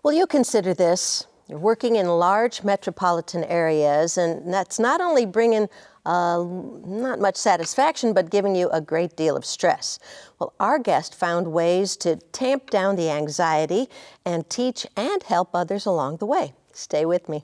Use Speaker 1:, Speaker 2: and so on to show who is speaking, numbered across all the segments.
Speaker 1: Well, you consider this. You're working in large metropolitan areas, and that's not only bringing not much satisfaction, but giving you a great deal of stress. Well, our guest found ways to tamp down the anxiety and teach and help others along the way. Stay with me.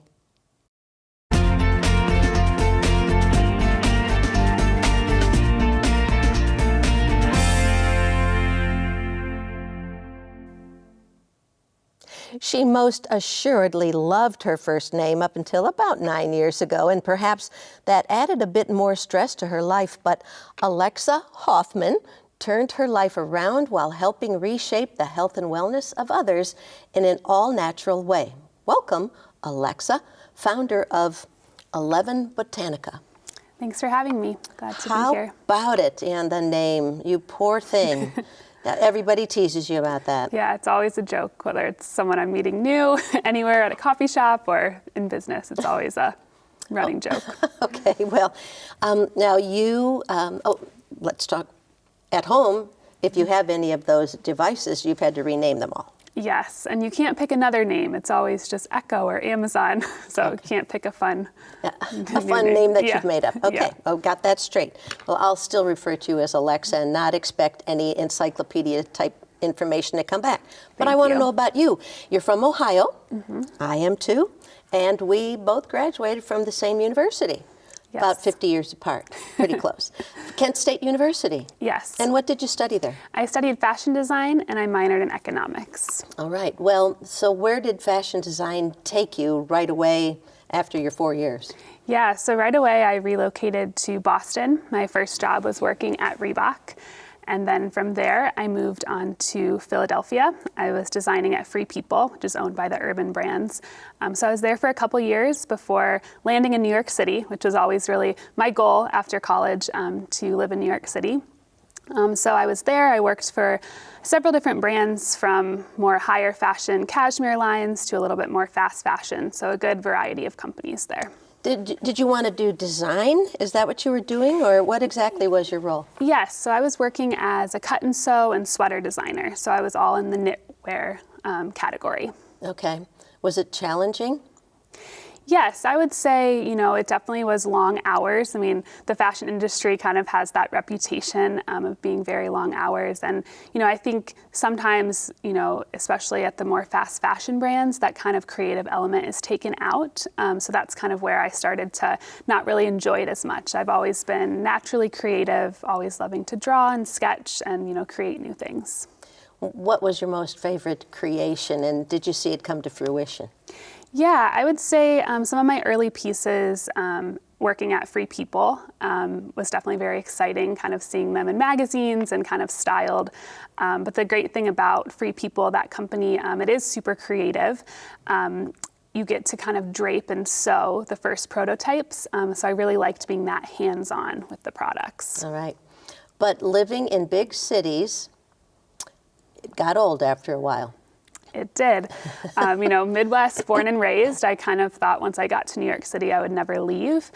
Speaker 1: She most assuredly loved her first name up until about 9 years ago, and perhaps that added a bit more stress to her life. But Alexa Hoffman turned her life around while helping reshape the health and wellness of others in an all-natural way. Welcome, Alexa, founder of 11 Botanica.
Speaker 2: Thanks for having me. Glad to be here.
Speaker 1: How about it and the name? You poor thing. Everybody teases you about that.
Speaker 2: Yeah, it's always a joke, whether it's someone I'm meeting new, anywhere at a coffee shop or in business. It's always a running joke.
Speaker 1: Okay, well, now you, let's talk at home. If you have any of those devices, you've had to rename them all.
Speaker 2: Yes, and you can't pick another name. It's always just Echo or Amazon, so you can't pick a fun
Speaker 1: name that
Speaker 2: yeah.
Speaker 1: you've made up. Okay,
Speaker 2: Yeah.
Speaker 1: Oh, got that straight. Well, I'll still refer to you as Alexa and not expect any encyclopedia type information to come back. But I want to know about you. You're from Ohio. Mm-hmm. I am too. And we both graduated from the same university.
Speaker 2: Yes.
Speaker 1: About 50 years apart, pretty close. Kent State University.
Speaker 2: Yes.
Speaker 1: And what did you study there?
Speaker 2: I studied fashion design and I minored in economics.
Speaker 1: All right. Well, so where did fashion design take you right away after your 4 years?
Speaker 2: Yeah, so right away I relocated to Boston. My first job was working at Reebok. And then from there, I moved on to Philadelphia. I was designing at Free People, which is owned by the Urban Brands. So I was there for a couple years before landing in New York City, which was always really my goal after college, to live in New York City. So I was there. I worked for several different brands, from more higher fashion cashmere lines to a little bit more fast fashion. So a good variety of companies there.
Speaker 1: Did you want to do design? Is that what you were doing, or what exactly was your role?
Speaker 2: Yes, so I was working as a cut and sew and sweater designer. So I was all in the knitwear category. Okay.
Speaker 1: Was it challenging?
Speaker 2: Yes, I would say, it definitely was long hours. I mean, the fashion industry kind of has that reputation of being very long hours. And, I think sometimes, especially at the more fast fashion brands, that kind of creative element is taken out. So that's kind of where I started to not really enjoy it as much. I've always been naturally creative, always loving to draw and sketch and, create new things.
Speaker 1: What was your most favorite creation, and did you see it come to fruition?
Speaker 2: Yeah, I would say some of my early pieces working at Free People was definitely very exciting, kind of seeing them in magazines and kind of styled. But the great thing about Free People, that company, it is super creative. You get to kind of drape and sew the first prototypes. So I really liked being that hands-on with the products.
Speaker 1: All right. But living in big cities, it got old after a while.
Speaker 2: It did. Midwest, born and raised, I kind of thought once I got to New York City, I would never leave.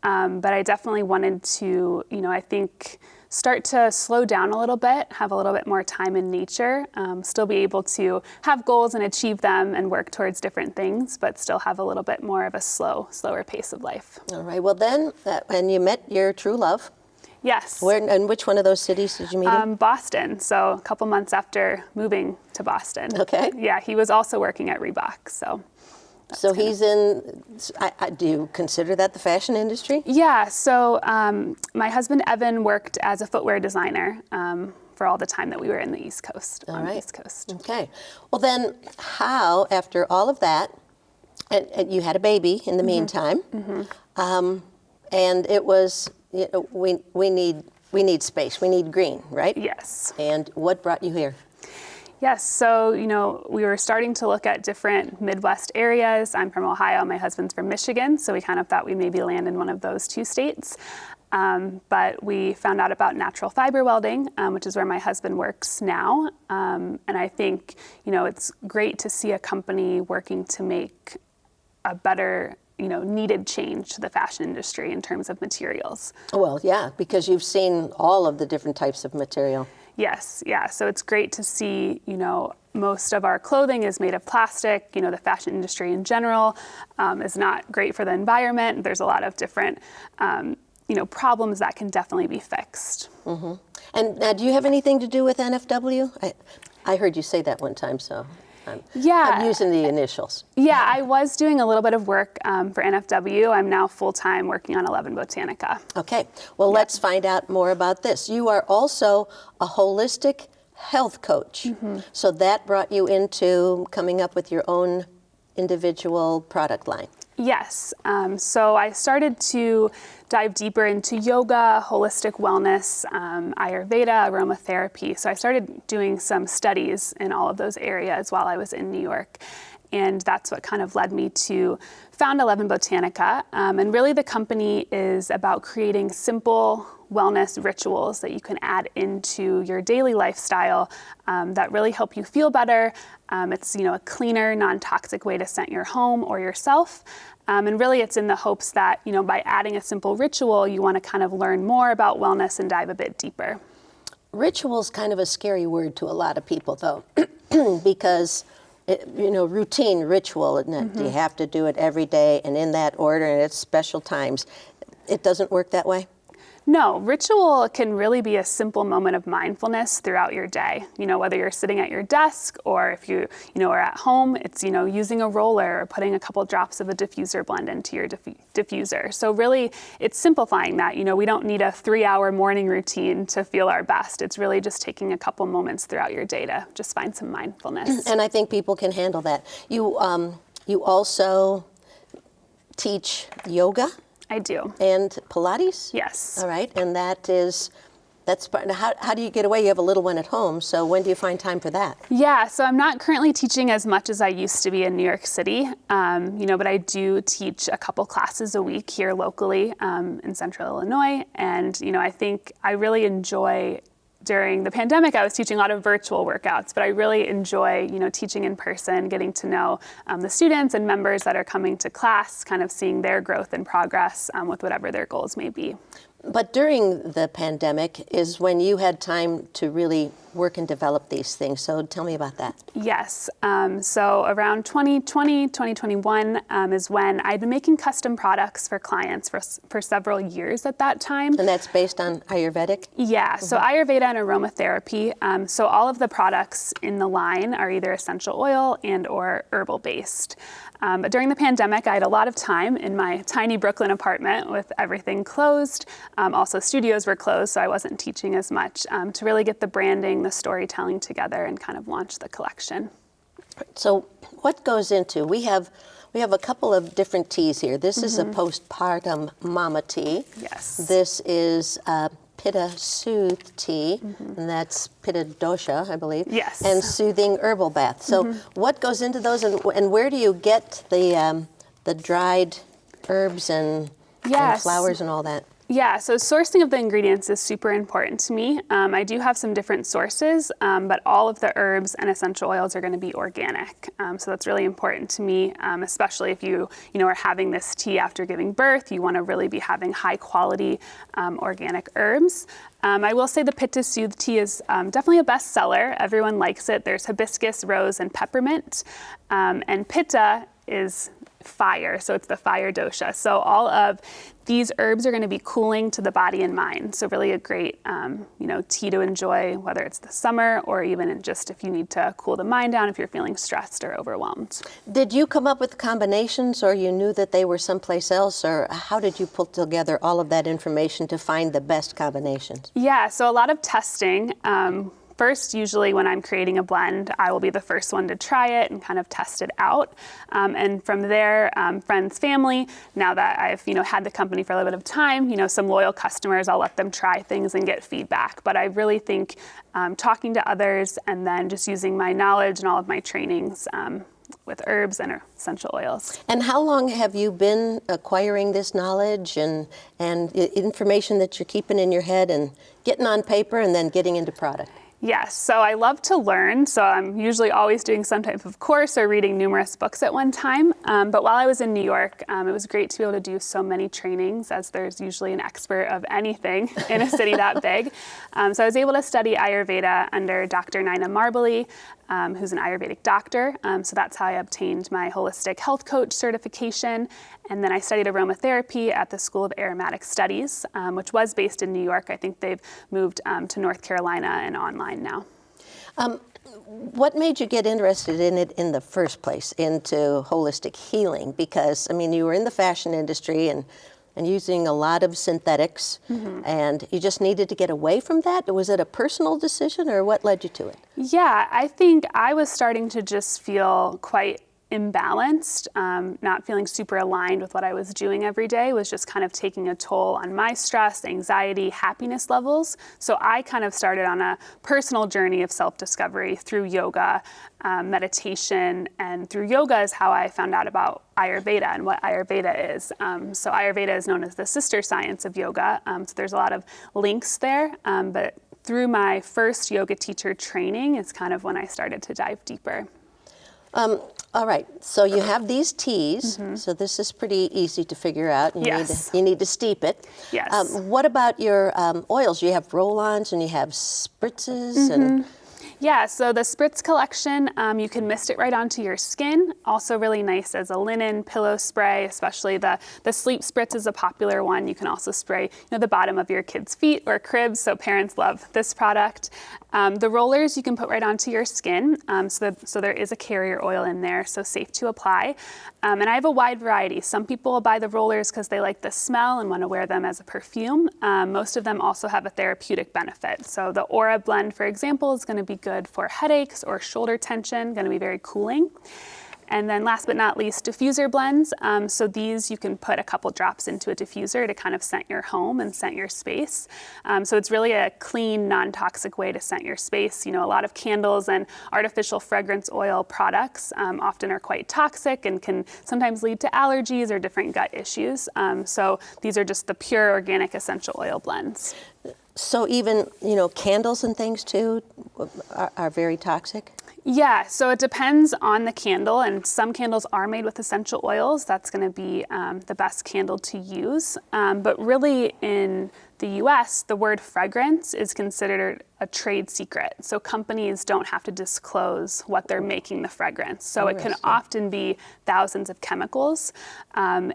Speaker 2: But I definitely wanted to, I think, start to slow down a little bit, have a little bit more time in nature, still be able to have goals and achieve them and work towards different things, but still have a little bit more of a slower pace of life.
Speaker 1: All right. Well, then, and you met your true love.
Speaker 2: Yes.
Speaker 1: Where, and which one of those cities did you meet him?
Speaker 2: Boston. So a couple months after moving to Boston.
Speaker 1: Okay.
Speaker 2: Yeah, he was also working at Reebok. So
Speaker 1: he's in, do you consider that the fashion industry?
Speaker 2: Yeah. So my husband, Evan, worked as a footwear designer for all the time that we were in the East Coast, the East Coast.
Speaker 1: Okay. Well, then how, after all of that, and you had a baby in the meantime, and it was, we need space, we need green, right?
Speaker 2: Yes.
Speaker 1: And what brought you here?
Speaker 2: Yes, so, we were starting to look at different Midwest areas. I'm from Ohio, my husband's from Michigan, so we kind of thought we'd maybe land in one of those two states. But we found out about natural fiber welding, which is where my husband works now. And I think, it's great to see a company working to make a better needed change to the fashion industry in terms of materials.
Speaker 1: Well, yeah, because you've seen all of the different types of material.
Speaker 2: Yes, yeah. So it's great to see, most of our clothing is made of plastic. The fashion industry in general is not great for the environment. There's a lot of different, problems that can definitely be fixed.
Speaker 1: Mm-hmm. And do you have anything to do with NFW? I heard you say that one time, so I'm using the initials.
Speaker 2: Yeah, I was doing a little bit of work for NFW. I'm now full-time working on 11 Botanica.
Speaker 1: Okay, well, let's find out more about this. You are also a holistic health coach. Mm-hmm. So that brought you into coming up with your own individual product line.
Speaker 2: Yes. So I started to dive deeper into yoga, holistic wellness, Ayurveda, aromatherapy. So I started doing some studies in all of those areas while I was in New York. And that's what kind of led me to found 11 Botanica. And really the company is about creating simple wellness rituals that you can add into your daily lifestyle that really help you feel better. It's a cleaner, non-toxic way to scent your home or yourself. And really it's in the hopes that, by adding a simple ritual, you want to kind of learn more about wellness and dive a bit deeper.
Speaker 1: Ritual's kind of a scary word to a lot of people, though, because routine, ritual, mm-hmm. You have to do it every day and in that order and at special times. It doesn't work that way?
Speaker 2: No, ritual can really be a simple moment of mindfulness throughout your day. Whether you're sitting at your desk or if you are at home, it's, using a roller or putting a couple drops of a diffuser blend into your diffuser. So really, it's simplifying that. We don't need a 3-hour morning routine to feel our best. It's really just taking a couple moments throughout your day to just find some mindfulness.
Speaker 1: And I think people can handle that. You also teach yoga?
Speaker 2: I do.
Speaker 1: And Pilates?
Speaker 2: Yes.
Speaker 1: All right, and that's part. How do you get away? You have a little one at home, so when do you find time for that?
Speaker 2: Yeah, so I'm not currently teaching as much as I used to be in New York City, but I do teach a couple classes a week here locally in Central Illinois, and I think I really enjoy. During the pandemic, I was teaching a lot of virtual workouts, but I really enjoy, teaching in person, getting to know the students and members that are coming to class, kind of seeing their growth and progress with whatever their goals may be.
Speaker 1: But during the pandemic is when you had time to really work and develop these things. So tell me about that.
Speaker 2: Yes. So around 2020, 2021 is when I'd been making custom products for clients for several years at that time.
Speaker 1: And that's based on Ayurvedic?
Speaker 2: Yeah. Mm-hmm. So Ayurveda and aromatherapy. So all of the products in the line are either essential oil and or herbal based. But during the pandemic, I had a lot of time in my tiny Brooklyn apartment with everything closed. Also, studios were closed, so I wasn't teaching as much to really get the branding, the storytelling together and kind of launch the collection.
Speaker 1: So what goes into, we have a couple of different teas here. This mm-hmm. is a postpartum mama tea.
Speaker 2: Yes.
Speaker 1: This is Pitta Soothe tea, mm-hmm. and that's Pitta Dosha, I believe.
Speaker 2: Yes.
Speaker 1: And soothing herbal bath. So mm-hmm. what goes into those, and where do you get the dried herbs and flowers and all that?
Speaker 2: Yeah, so sourcing of the ingredients is super important to me. I do have some different sources, but all of the herbs and essential oils are going to be organic. So that's really important to me, especially if you are having this tea after giving birth. You want to really be having high quality organic herbs. I will say the Pitta Soothe tea is definitely a bestseller. Everyone likes it. There's hibiscus, rose, and peppermint. And Pitta is fire, so it's the fire dosha. So all of these herbs are going to be cooling to the body and mind. So really a great, tea to enjoy, whether it's the summer or even just if you need to cool the mind down if you're feeling stressed or overwhelmed.
Speaker 1: Did you come up with combinations, or you knew that they were someplace else, or how did you pull together all of that information to find the best combinations?
Speaker 2: Yeah, so a lot of testing. First, usually when I'm creating a blend, I will be the first one to try it and kind of test it out. And from there, friends, family, now that I've had the company for a little bit of time, some loyal customers, I'll let them try things and get feedback. But I really think talking to others and then just using my knowledge and all of my trainings with herbs and essential oils.
Speaker 1: And how long have you been acquiring this knowledge and information that you're keeping in your head and getting on paper and then getting into product?
Speaker 2: Yes, so I love to learn, so I'm usually always doing some type of course or reading numerous books at one time. But while I was in New York, it was great to be able to do so many trainings, as there's usually an expert of anything in a city that big. So I was able to study Ayurveda under Dr. Naina Marbali, who's an Ayurvedic doctor. So that's how I obtained my holistic health coach certification. And then I studied aromatherapy at the School of Aromatic Studies, which was based in New York. I think they've moved to North Carolina and online now.
Speaker 1: What made you get interested in it in the first place, into holistic healing? Because, I mean, you were in the fashion industry and using a lot of synthetics, and you just needed to get away from that? Was it a personal decision, or what led you to it?
Speaker 2: Yeah, I think I was starting to just feel quite imbalanced, not feeling super aligned with what I was doing every day, was just kind of taking a toll on my stress, anxiety, happiness levels. So I kind of started on a personal journey of self-discovery through yoga, meditation, and through yoga is how I found out about Ayurveda and what Ayurveda is. So Ayurveda is known as the sister science of yoga. So there's a lot of links there, but through my first yoga teacher training is kind of when I started to dive deeper.
Speaker 1: All right, so you have these teas, so this is pretty easy to figure out. You need to steep it.
Speaker 2: Yes.
Speaker 1: What about your oils? You have roll-ons and you have spritzes and...
Speaker 2: Yeah, so the Spritz collection, you can mist it right onto your skin. Also really nice as a linen pillow spray, especially the sleep spritz is a popular one. You can also spray the bottom of your kids' feet or cribs, so parents love this product. The rollers you can put right onto your skin, so there is a carrier oil in there, so safe to apply. And I have a wide variety. Some people will buy the rollers because they like the smell and want to wear them as a perfume. Most of them also have a therapeutic benefit. So the Aura blend, for example, is going to be good for headaches or shoulder tension, going to be very cooling. And then last but not least, diffuser blends. So these you can put a couple drops into a diffuser to kind of scent your home and scent your space. So it's really a clean, non-toxic way to scent your space. A lot of candles and artificial fragrance oil products often are quite toxic and can sometimes lead to allergies or different gut issues. So these are just the pure organic essential oil blends.
Speaker 1: So even, candles and things too are very toxic?
Speaker 2: Yeah, so it depends on the candle, and some candles are made with essential oils. That's going to be the best candle to use. But really in the US, the word fragrance is considered a trade secret. So companies don't have to disclose what they're making the fragrance. So it can often be thousands of chemicals. And,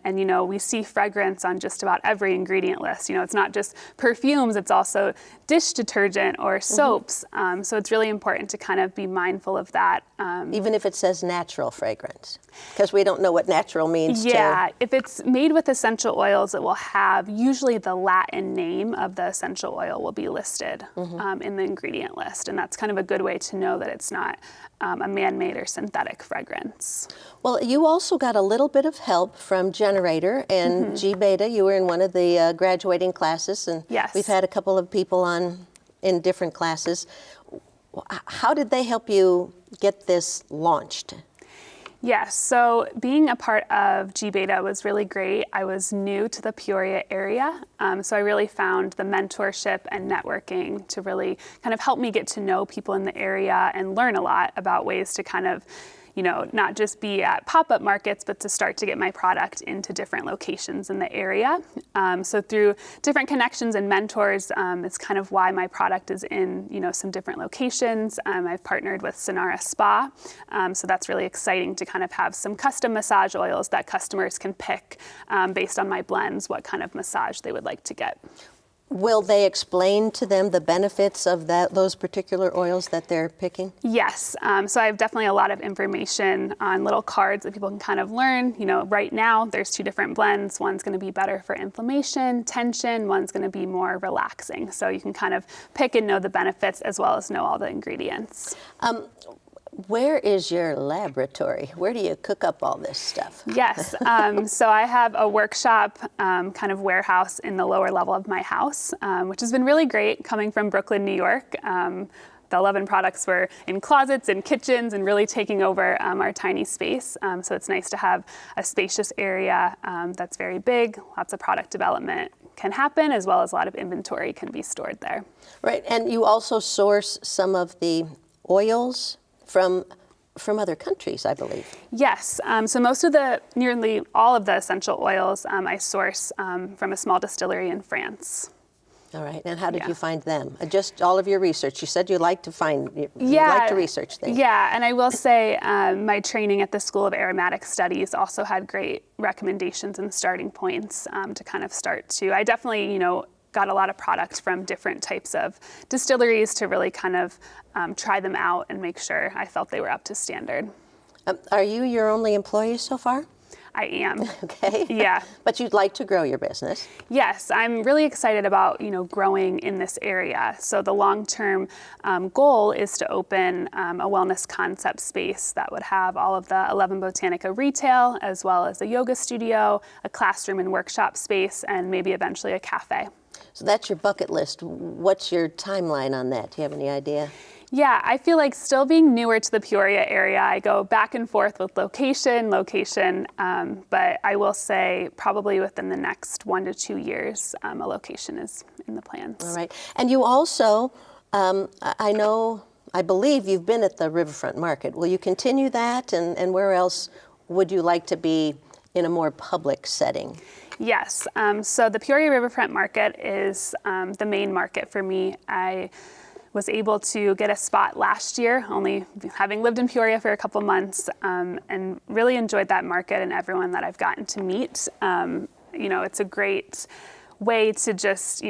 Speaker 2: we see fragrance on just about every ingredient list. It's not just perfumes, it's also dish detergent or soaps. So it's really important to kind of be mindful of that.
Speaker 1: Even if it says natural fragrance, because we don't know what natural means.
Speaker 2: Yeah, if it's made with essential oils, it will have usually the Latin name of the essential oil will be listed in the ingredient list. And that's kind of a good way to know that it's not a man-made or synthetic fragrance. Well,
Speaker 1: you also got a little bit of help from Generator and G-Beta. You were in one of the graduating classes, and we've had a couple of people in different classes. How did they help you get this launched?
Speaker 2: Yes, so being a part of G-Beta was really great. I was new to the Peoria area, so I really found the mentorship and networking to really kind of help me get to know people in the area and learn a lot about ways to kind of not just be at pop-up markets, but to start to get my product into different locations in the area. So through different connections and mentors, it's kind of why my product is in, some different locations. I've partnered with Sonara Spa. So that's really exciting to kind of have some custom massage oils that customers can pick based on my blends, what kind of massage they would like to get.
Speaker 1: Will they explain to them the benefits of those particular oils that they're picking?
Speaker 2: Yes. So I have definitely a lot of information on little cards that people can kind of learn. Right now there's two different blends. One's going to be better for inflammation, tension. One's going to be more relaxing. So you can kind of pick and know the benefits as well as know all the ingredients.
Speaker 1: Where is your laboratory? Where do you cook up all this stuff?
Speaker 2: Yes, so I have a workshop kind of warehouse in the lower level of my house, which has been really great coming from Brooklyn, New York. the 11 products were in closets and kitchens and really taking over our tiny space. So it's nice to have a spacious area that's very big, lots of product development can happen, as well as a lot of inventory can be stored there.
Speaker 1: Right, and you also source some of the oils from other countries, I believe.
Speaker 2: Yes, so nearly all of the essential oils I source from a small distillery in France.
Speaker 1: All right, and how did you find them? Just all of your research. You said you like to research things.
Speaker 2: Yeah, and I will say my training at the School of Aromatic Studies also had great recommendations and starting points to kind of start to. I definitely, got a lot of products from different types of distilleries to really kind of try them out and make sure I felt they were up to standard.
Speaker 1: Are you your only employee so far?
Speaker 2: I am.
Speaker 1: Okay.
Speaker 2: Yeah.
Speaker 1: But you'd like to grow your business.
Speaker 2: Yes, I'm really excited about, growing in this area. So the long-term goal is to open a wellness concept space that would have all of the 11 Botanica retail, as well as a yoga studio, a classroom and workshop space, and maybe eventually a cafe.
Speaker 1: So that's your bucket list. What's your timeline on that? Do you have any idea?
Speaker 2: Yeah, I feel like still being newer to the Peoria area, I go back and forth with location, but I will say probably within the next 1 to 2 years, a location is in the plans.
Speaker 1: All right. And you also, I believe you've been at the Riverfront Market. Will you continue that? And where else would you like to be in a more public setting?
Speaker 2: Yes. So the Peoria Riverfront Market is the main market for me. I was able to get a spot last year, only having lived in Peoria for a couple months, and really enjoyed that market and everyone that I've gotten to meet. It's a great way to just,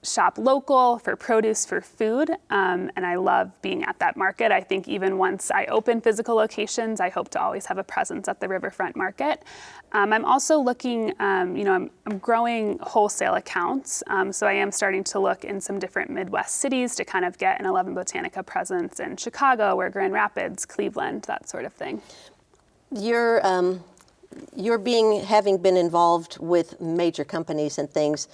Speaker 2: shop local for produce, for food, and I love being at that market. I think even once I open physical locations, I hope to always have a presence at the Riverfront Market. I'm also looking, I'm growing wholesale accounts, so I am starting to look in some different Midwest cities to kind of get an 11 Botanica presence in Chicago or Grand Rapids, Cleveland, that sort of thing. Having been involved with major companies and things,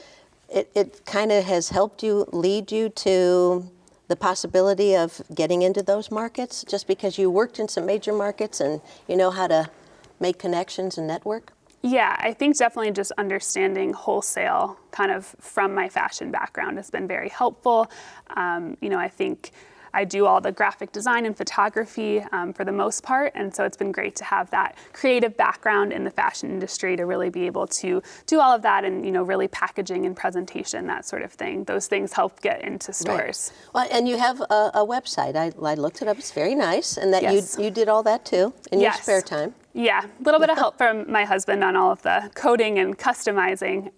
Speaker 2: it kind of has helped lead you to the possibility of getting into those markets, just because you worked in some major markets and you know how to make connections and network? Yeah, I think definitely just understanding wholesale kind of from my fashion background has been very helpful. I think I do all the graphic design and photography for the most part, and so it's been great to have that creative background in the fashion industry to really be able to do all of that and, really packaging and presentation, that sort of thing. Those things help get into stores.
Speaker 1: Right. Well, and you have a website. I looked it up. It's very nice, and that
Speaker 2: Yes.
Speaker 1: you did all that too in your spare time.
Speaker 2: Yeah, a little bit of help from my husband on all of the coding and customizing.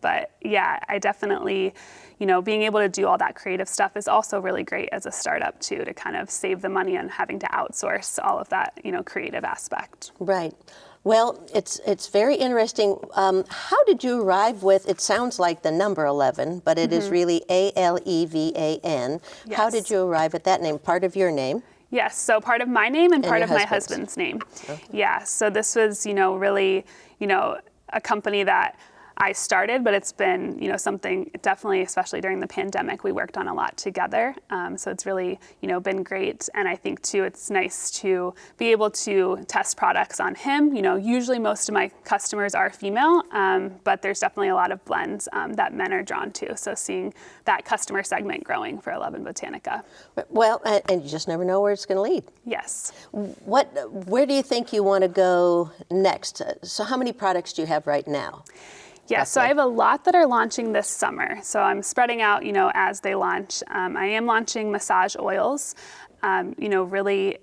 Speaker 2: But yeah, I definitely, being able to do all that creative stuff is also really great as a startup too, to kind of save the money on having to outsource all of that, creative aspect.
Speaker 1: Right. Well, it's very interesting. How did you arrive with, it sounds like the number 11, but it is really Alevan.
Speaker 2: Yes.
Speaker 1: How did you arrive at that name? Part of your name?
Speaker 2: Yes, so part of my name and part
Speaker 1: your
Speaker 2: of my
Speaker 1: husband's.
Speaker 2: husband's name. Okay. Yeah, so this was, really, a company that I started, but it's been, something definitely, especially during the pandemic, we worked on a lot together. So it's really, been great. And I think too, it's nice to be able to test products on him. Usually most of my customers are female, but there's definitely a lot of blends that men are drawn to. So seeing that customer segment growing for 11 Botanica.
Speaker 1: Well, and you just never know where it's going to lead.
Speaker 2: Yes.
Speaker 1: Where do you think you want to go next? So how many products do you have right now?
Speaker 2: Yeah, so I have a lot that are launching this summer. So I'm spreading out, as they launch. I am launching massage oils, really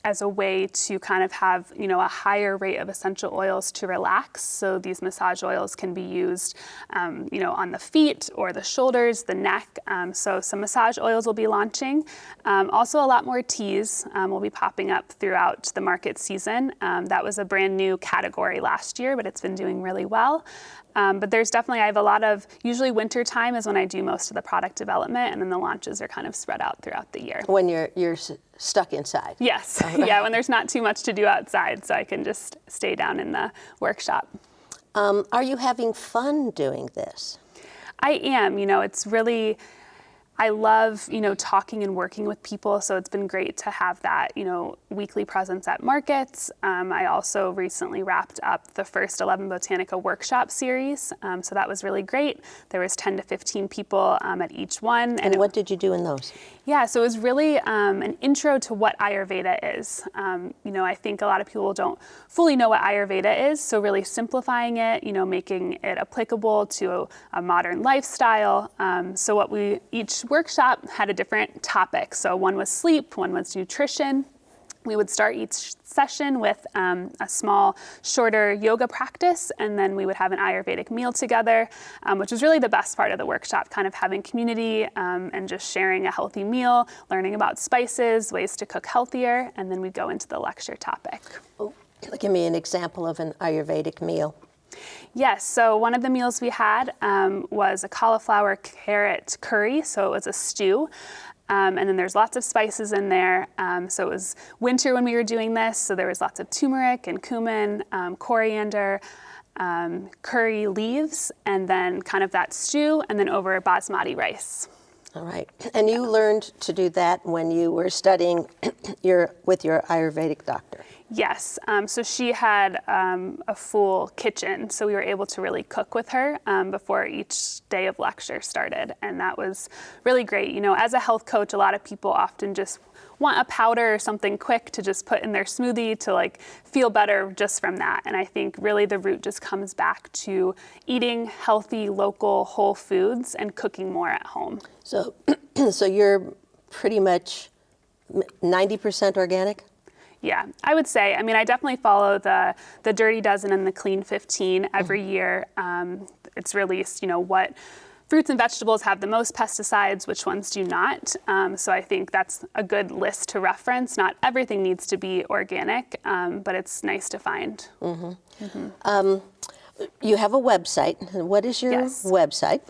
Speaker 2: as a way to kind of have, a higher rate of essential oils to relax. So these massage oils can be used, on the feet or the shoulders, the neck. So some massage oils will be launching. Also a lot more teas will be popping up throughout the market season. That was a brand new category last year, but it's been doing really well. But there's definitely, I have a lot of, usually winter time is when I do most of the product development, and then the launches are kind of spread out throughout the year.
Speaker 1: When you're stuck inside.
Speaker 2: Yes, yeah, when there's not too much to do outside, so I can just stay down in the workshop.
Speaker 1: Are you having fun doing this?
Speaker 2: I am, it's really, I love, talking and working with people, so it's been great to have that, weekly presence at markets. I also recently wrapped up the first 11 Botanica workshop series, so that was really great. There was 10 to 15 people at each one.
Speaker 1: And what did you do in those?
Speaker 2: Yeah, so it was really an intro to what Ayurveda is. I think a lot of people don't fully know what Ayurveda is, so really simplifying it, making it applicable to a modern lifestyle. So each workshop had a different topic. So one was sleep, one was nutrition. We would start each session with a small, shorter yoga practice, and then we would have an Ayurvedic meal together, which was really the best part of the workshop, kind of having community and just sharing a healthy meal, learning about spices, ways to cook healthier, and then we'd go into the lecture topic.
Speaker 1: Oh, give me an example of an Ayurvedic meal.
Speaker 2: Yes, so one of the meals we had was a cauliflower carrot curry, so it was a stew. And then there's lots of spices in there. So it was winter when we were doing this, so there was lots of turmeric and cumin, coriander, curry leaves, and then kind of that stew, and then over basmati rice.
Speaker 1: All right. And you learned to do that when you were studying with your Ayurvedic doctor?
Speaker 2: Yes. So she had a full kitchen, so we were able to really cook with her before each day of lecture started, and that was really great. As a health coach, a lot of people often just want a powder or something quick to just put in their smoothie to feel better just from that. And I think really the root just comes back to eating healthy, local, whole foods and cooking more at home.
Speaker 1: So, so you're pretty much 90% organic?
Speaker 2: Yeah, I would say. I mean, I definitely follow the Dirty Dozen and the Clean 15 every year. It's released, what fruits and vegetables have the most pesticides, which ones do not. So I think that's a good list to reference. Not everything needs to be organic, but it's nice to find.
Speaker 1: You have a website. What is your website?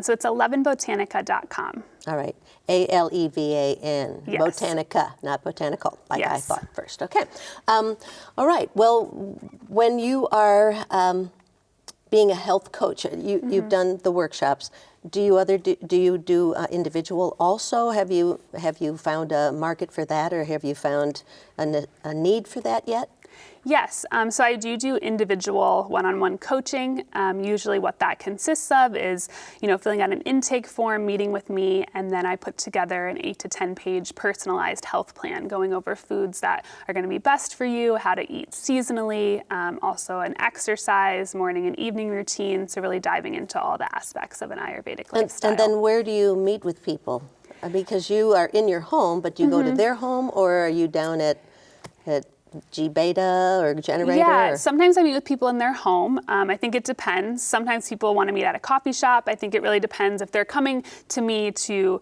Speaker 2: So it's 11botanica.com.
Speaker 1: All right. ALEVAN.
Speaker 2: Yes.
Speaker 1: Botanica, not botanical, like I
Speaker 2: Yes.
Speaker 1: thought first. Okay. All right. Well, when you are being a health coach, you've done the workshops. Do you do individual also? Have you found a market for that, or have you found a need for that yet?
Speaker 2: Yes, so I do individual one-on-one coaching. Usually what that consists of is, filling out an intake form, meeting with me, and then I put together an 8 to 10 page personalized health plan going over foods that are going to be best for you, how to eat seasonally, also an exercise, morning and evening routine, so really diving into all the aspects of an Ayurvedic lifestyle.
Speaker 1: And then where do you meet with people? Because you are in your home, but do you go to their home, or are you down at G-Beta or Generator?
Speaker 2: Yeah, sometimes I meet with people in their home. I think it depends. Sometimes people want to meet at a coffee shop. I think it really depends if they're coming to me to,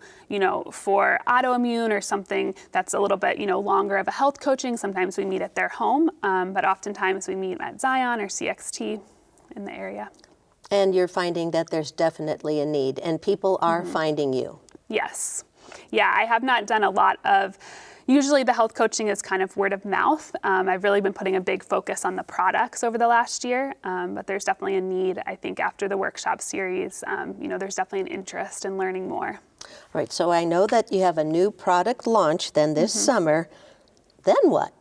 Speaker 2: for autoimmune or something that's a little bit, longer of a health coaching. Sometimes we meet at their home, but oftentimes we meet at Zion or CXT in the area.
Speaker 1: And you're finding that there's definitely a need, and people are finding you.
Speaker 2: Yes. Yeah, I have not done a lot of. Usually the health coaching is kind of word of mouth. I've really been putting a big focus on the products over the last year, but there's definitely a need, I think, after the workshop series. There's definitely an interest in learning more.
Speaker 1: Right, so I know that you have a new product launch then this summer. Then what?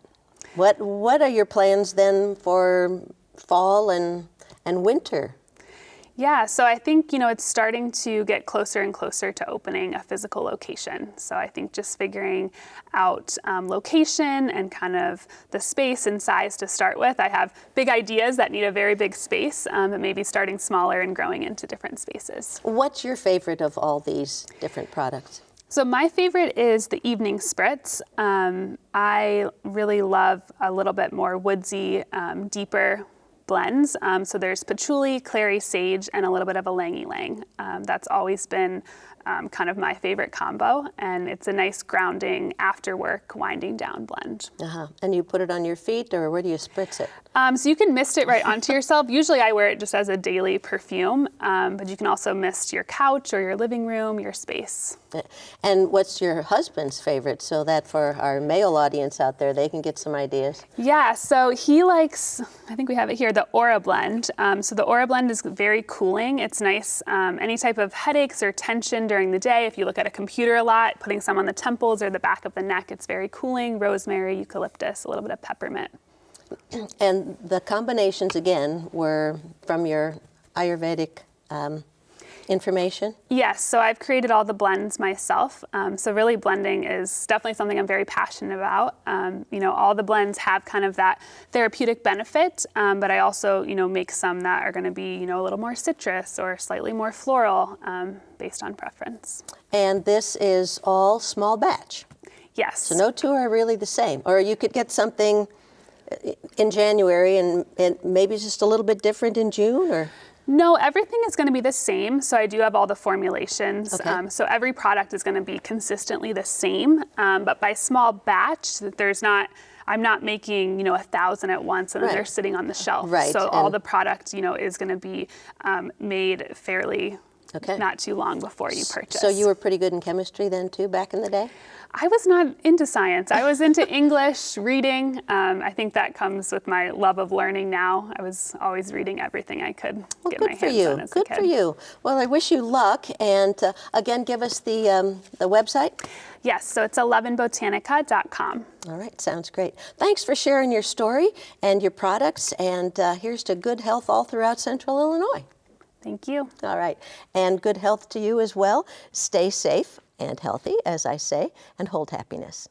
Speaker 1: What are your plans then for fall and winter?
Speaker 2: Yeah, so I think, it's starting to get closer and closer to opening a physical location. So I think just figuring out location and kind of the space and size to start with. I have big ideas that need a very big space, but maybe starting smaller and growing into different spaces.
Speaker 1: What's your favorite of all these different products?
Speaker 2: So my favorite is the evening spritz. I really love a little bit more woodsy, deeper blends. So there's patchouli, clary sage, and a little bit of ylang ylang. That's always been kind of my favorite combo, and it's a nice grounding after work winding down blend.
Speaker 1: And you put it on your feet, or where do you spritz it?
Speaker 2: So you can mist it right onto yourself. Usually I wear it just as a daily perfume, but you can also mist your couch or your living room, your space.
Speaker 1: And what's your husband's favorite, so that for our male audience out there, they can get some ideas?
Speaker 2: Yeah, so he likes, I think we have it here, the Aura Blend. So the Aura Blend is very cooling. It's nice, any type of headaches or tension during during the day. If you look at a computer a lot, putting some on the temples or the back of the neck, it's very cooling. Rosemary, eucalyptus, a little bit of peppermint.
Speaker 1: And the combinations, again, were from your Ayurvedic information?
Speaker 2: Yes, so I've created all the blends myself. So really blending is definitely something I'm very passionate about. All the blends have kind of that therapeutic benefit, but I also, make some that are going to be, a little more citrus or slightly more floral based on preference.
Speaker 1: And this is all small batch?
Speaker 2: Yes.
Speaker 1: So no two are really the same. Or you could get something in January and maybe it's just a little bit different in June, or?
Speaker 2: No, everything is going to be the same. So I do have all the formulations.
Speaker 1: Okay.
Speaker 2: So every product is going to be consistently the same. But by small batch, I'm not making 1,000 at once and then they're sitting on the shelf.
Speaker 1: Right.
Speaker 2: So all the product is going to be made fairly not too long before you purchase.
Speaker 1: So you were pretty good in chemistry then too back in the day?
Speaker 2: I was not into science. I was into English, reading. I think that comes with my love of learning now. I was always reading everything I could get my hands on as a kid.
Speaker 1: Good for you. Well, I wish you luck. And again, give us the website.
Speaker 2: Yes, so it's 11botanica.com.
Speaker 1: All right, sounds great. Thanks for sharing your story and your products. And here's to good health all throughout Central Illinois.
Speaker 2: Thank you.
Speaker 1: All right, and good health to you as well. Stay safe and healthy, as I say, and hold happiness.